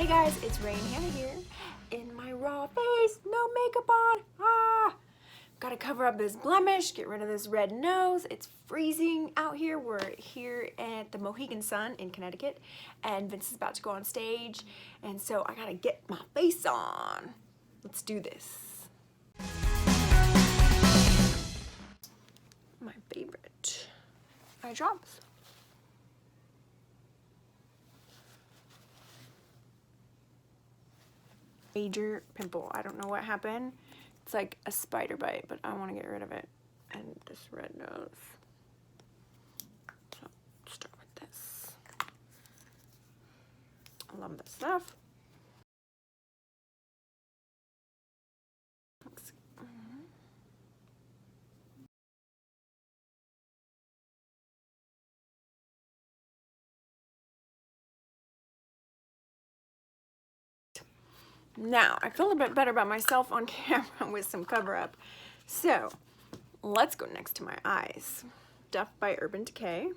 Hey guys, it's Rain Hannah here. In my raw face, no makeup on. Gotta cover up this blemish, get rid of this red nose. It's freezing out here. We're here at the Mohegan Sun in Connecticut, and Vince is about to go on stage, and so I gotta get my face on. Let's do this. My favorite eye drops. Major pimple. I don't know what happened. It's like a spider bite, but I want to get rid of it. And this red nose. So start with this. I love this stuff. Now, I feel a bit better about myself on camera with some cover up. So, let's go next to my eyes. Duff by Urban Decay.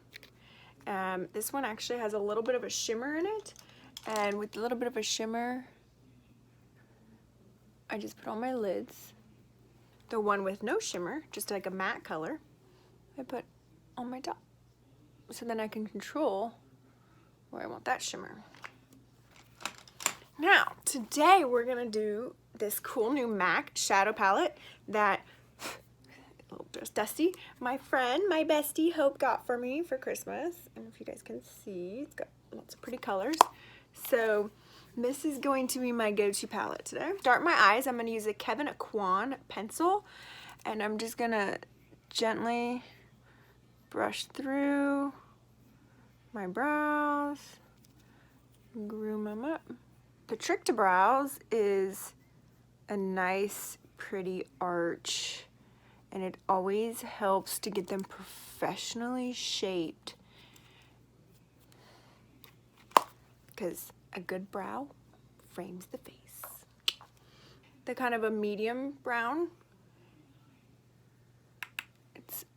This one actually has a little bit of a shimmer in it. And with a little bit of a shimmer, I just put on my lids. The one with no shimmer, just like a matte color, I put on my top. So then I can control where I want that shimmer. Now, today we're gonna do this cool new MAC shadow palette that, a little bit dusty, my friend, my bestie, Hope got for me for Christmas. And if you guys can see, it's got lots of pretty colors. So this is going to be my go-to palette today. Start my eyes, I'm gonna use a Kevyn Aucoin pencil, and I'm just gonna gently brush through my brows, groom them up. The trick to brows is a nice, pretty arch, and it always helps to get them professionally shaped, because a good brow frames the face. The kind of a medium brown,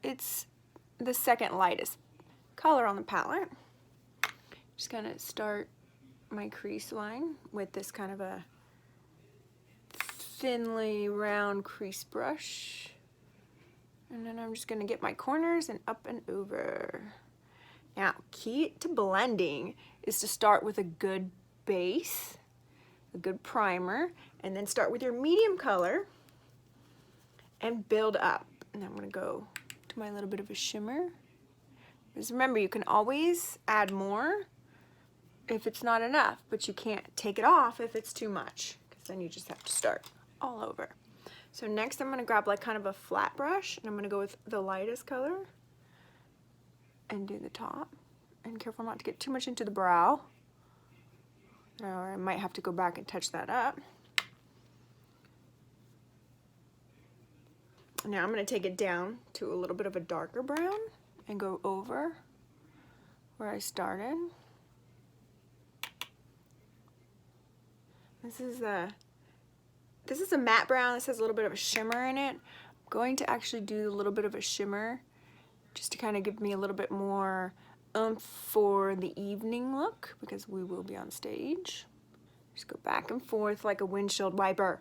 it's the second lightest color on the palette. Just gonna start my crease line with this kind of a thinly round crease brush, and then I'm just gonna get my corners and up and over. Now, key to blending is to start with a good base, a good primer, and then start with your medium color and build up. And I'm gonna go to my little bit of a shimmer. Just remember, you can always add more if it's not enough, but you can't take it off if it's too much, because then you just have to start all over. So next I'm gonna grab like kind of a flat brush, and I'm gonna go with the lightest color and do the top. And careful not to get too much into the brow, or I might have to go back and touch that up. Now I'm gonna take it down to a little bit of a darker brown and go over where I started. This is a matte brown. This has a little bit of a shimmer in it. I'm going to actually do a little bit of a shimmer just to kind of give me a little bit more oomph for the evening look, because we will be on stage. Just go back and forth like a windshield wiper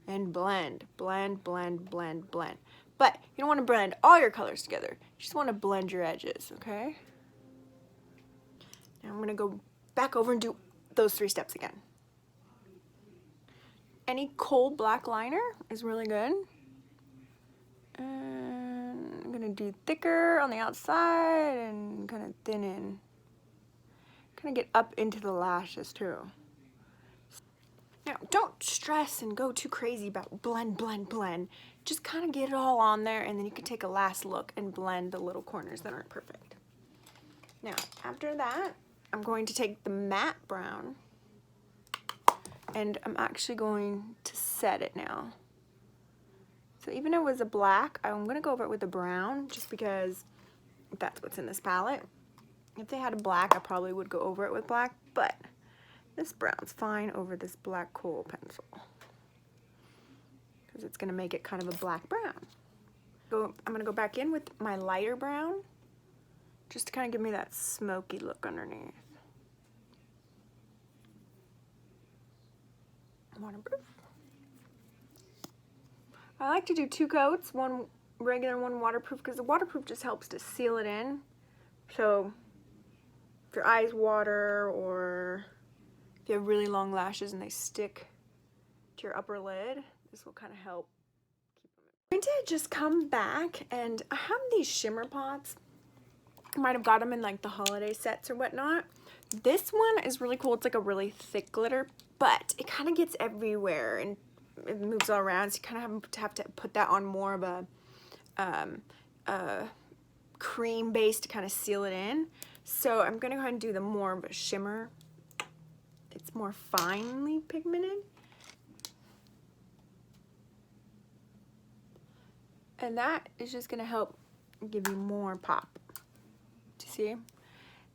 and blend, blend, blend, blend, blend. But you don't want to blend all your colors together. You just want to blend your edges, okay? Now I'm going to go back over and do those 3 steps again. Any Kohl black liner is really good. And I'm gonna do thicker on the outside and kind of thin in. Kind of get up into the lashes too. Now, don't stress and go too crazy about blend, blend, blend. Just kind of get it all on there, and then you can take a last look and blend the little corners that aren't perfect. Now, after that, I'm going to take the matte brown, and I'm actually going to set it now. So even though it was a black, I'm gonna go over it with a brown, just because that's what's in this palette. If they had a black, I probably would go over it with black, but this brown's fine over this black Kohl pencil, because it's gonna make it kind of a black brown. I'm gonna go back in with my lighter brown, just to kind of give me that smoky look underneath. waterproof. I like to do 2 coats, one regular, one waterproof, because the waterproof just helps to seal it in. So if your eyes water, or if you have really long lashes and they stick to your upper lid, this will kind of help keep them. I'm going to just come back, and I have these shimmer pots. I might have got them in like the holiday sets or whatnot. This one is really cool. It's like a really thick glitter, but it kind of gets everywhere and it moves all around, so you kind of have to put that on more of a cream base to kind of seal it in. So I'm going to go ahead and do the more of a shimmer. It's more finely pigmented. And that is just going to help give you more pop. Do you see?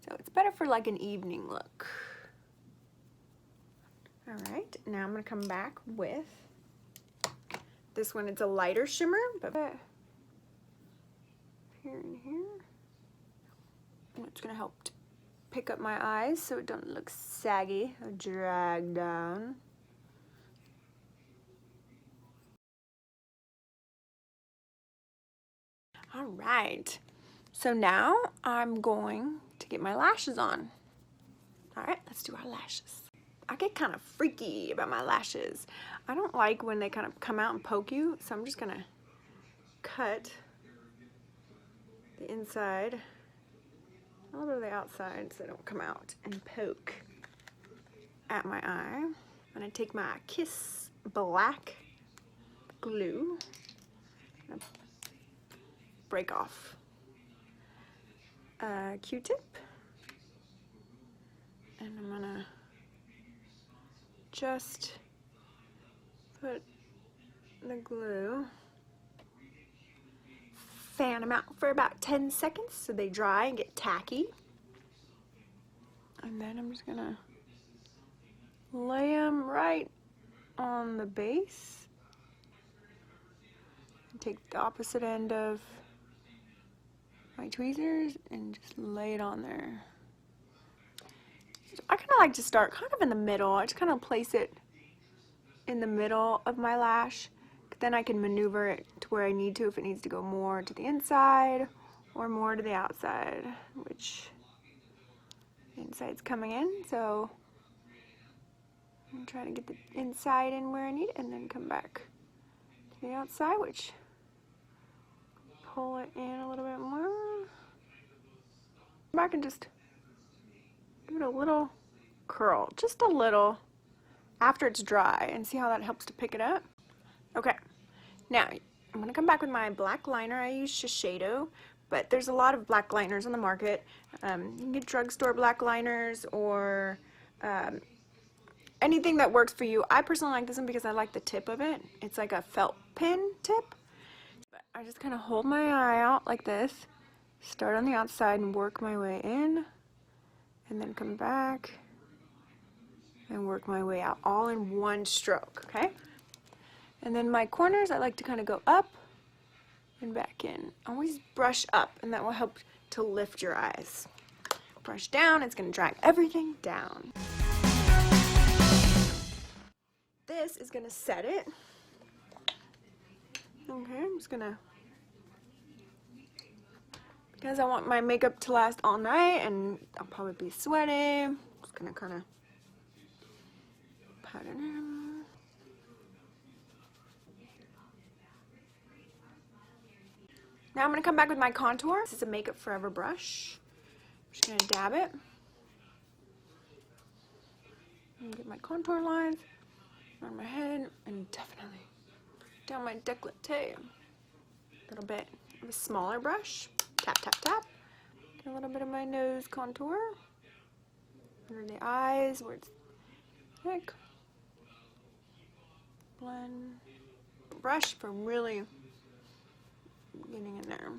So it's better for like an evening look. Alright, now I'm going to come back with this one. It's a lighter shimmer, but here and here. And it's going to help to pick up my eyes so it don't look saggy or dragged down. Alright, so now I'm going to get my lashes on. Alright, let's do our lashes. I get kind of freaky about my lashes. I don't like when they kind of come out and poke you, so I'm just going to cut the inside, a little bit of the outside so they don't come out and poke at my eye. I'm going to take my Kiss black glue, and break off a Q-tip, and I'm going to just put the glue, fan them out for about 10 seconds so they dry and get tacky. And then I'm just gonna lay them right on the base. Take the opposite end of my tweezers and just lay it on there. I kind of like to start kind of in the middle. I just kind of place it in the middle of my lash. Then I can maneuver it to where I need to, if it needs to go more to the inside or more to the outside, which the inside's coming in. So I'm trying to get the inside in where I need it, and then come back to the outside, which pull it in a little bit more. Come back and just give it a little curl, just a little, after it's dry, and see how that helps to pick it up. Okay, now I'm going to come back with my black liner. I use Shiseido, but there's a lot of black liners on the market. You can get drugstore black liners, or anything that works for you. I personally like this one because I like the tip of it. It's like a felt pin tip. I just kind of hold my eye out like this, start on the outside and work my way in, and then come back and work my way out, all in one stroke, okay? And then my corners, I like to kind of go up and back in. Always brush up, and that will help to lift your eyes. Brush down, it's going to drag everything down. This is going to set it. Okay, I'm just going to, because I want my makeup to last all night and I'll probably be sweaty, I'm just going to kind of pat it in. Now I'm going to come back with my contour. This is a Makeup Forever brush. I'm just going to dab it. And get my contour lines on my head, and definitely down my décolleté. A little bit of a smaller brush. Tap, tap, tap. Get a little bit of my nose contour. Under the eyes where it's thick. Blend. Brush for really getting in there.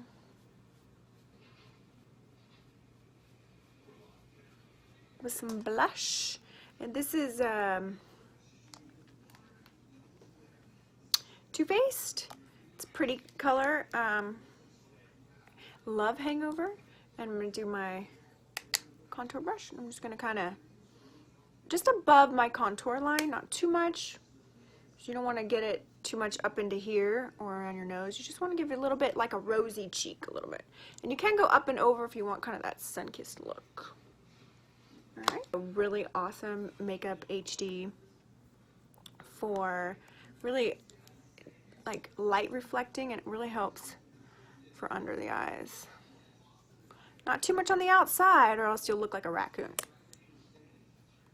With some blush. And this is Too Faced. It's a pretty color. Love Hangover. And I'm going to do my contour brush. I'm just going to kind of, just above my contour line, not too much. So you don't want to get it too much up into here or on your nose. You just want to give it a little bit like a rosy cheek a little bit. And you can go up and over if you want kind of that sun-kissed look. Alright, a really awesome makeup HD for really like light reflecting, and it really helps for under the eyes. Not too much on the outside or else you'll look like a raccoon.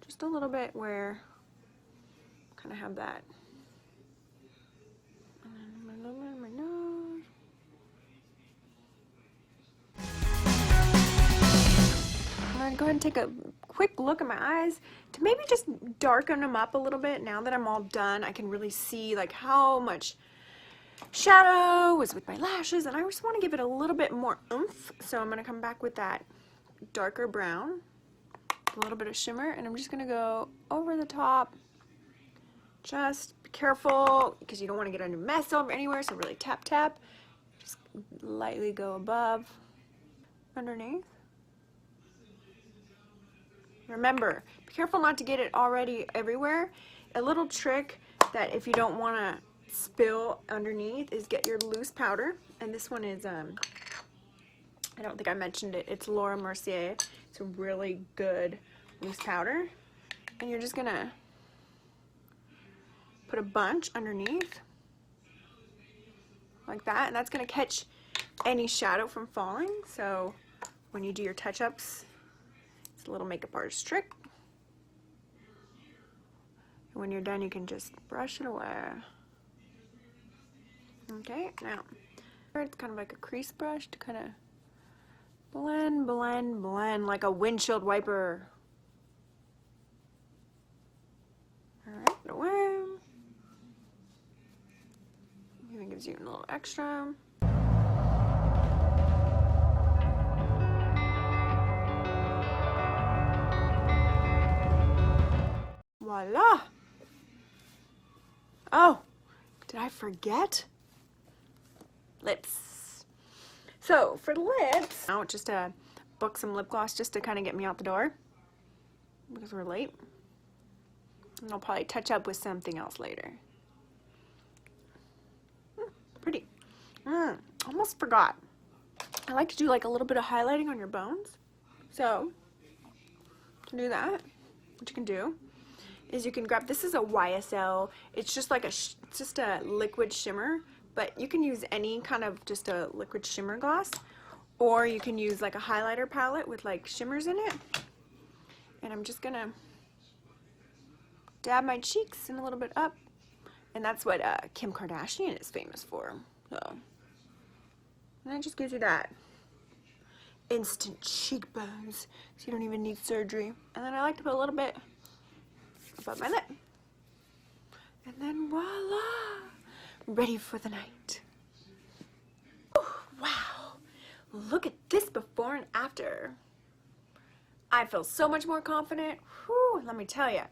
Just a little bit where kind of have that. And then a little bit on my nose. I'm going to go ahead and take a quick look at my eyes to maybe just darken them up a little bit. Now that I'm all done, I can really see like how much shadow was with my lashes, and I just want to give it a little bit more oomph. So I'm going to come back with that darker brown, a little bit of shimmer, and I'm just going to go over the top. Just be careful because you don't want to get any mess over anywhere, so really tap tap. Just lightly go above, underneath. Remember, be careful not to get it already everywhere. A little trick that if you don't want to spill underneath is get your loose powder. And this one is, I don't think I mentioned it, it's Laura Mercier. It's a really good loose powder. And you're just going to put a bunch underneath like that. And that's going to catch any shadow from falling. So when you do your touch-ups, a little makeup artist trick. And when you're done, you can just brush it away. Okay, now it's kind of like a crease brush to kind of blend, blend, blend like a windshield wiper. Alright, put it away. Even gives you a little extra. Voila! Oh, did I forget? Lips. So for lips, now just a BUXOM lip gloss just to kind of get me out the door because we're late. And I'll probably touch up with something else later. Pretty. Almost forgot. I like to do like a little bit of highlighting on your bones. So to do that, what you can do is you can grab, this is a YSL, it's just like just a liquid shimmer, but you can use any kind of just a liquid shimmer gloss, or you can use like a highlighter palette with like shimmers in it. And I'm just gonna dab my cheeks and a little bit up, and that's what Kim Kardashian is famous for. So, and that just gives you that instant cheekbones, so you don't even need surgery. And then I like to put a little bit above my lip, and then voila, ready for the night. Ooh, wow, look at this before and after. I feel so much more confident. Whew, let me tell you.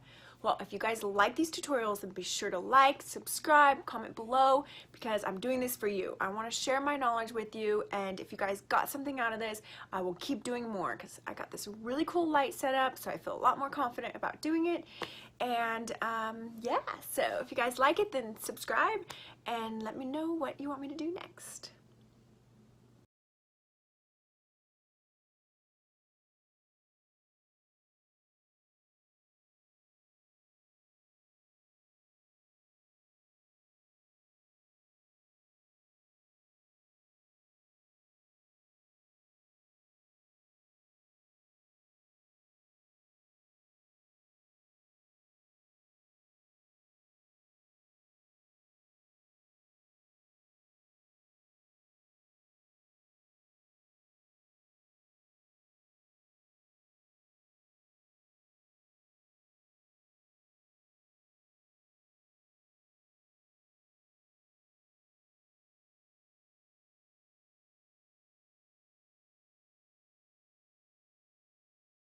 Well, if you guys like these tutorials, then be sure to like, subscribe, comment below, because I'm doing this for you. I want to share my knowledge with you, and if you guys got something out of this, I will keep doing more because I got this really cool light set up, so I feel a lot more confident about doing it. And yeah, so if you guys like it, then subscribe and let me know what you want me to do next.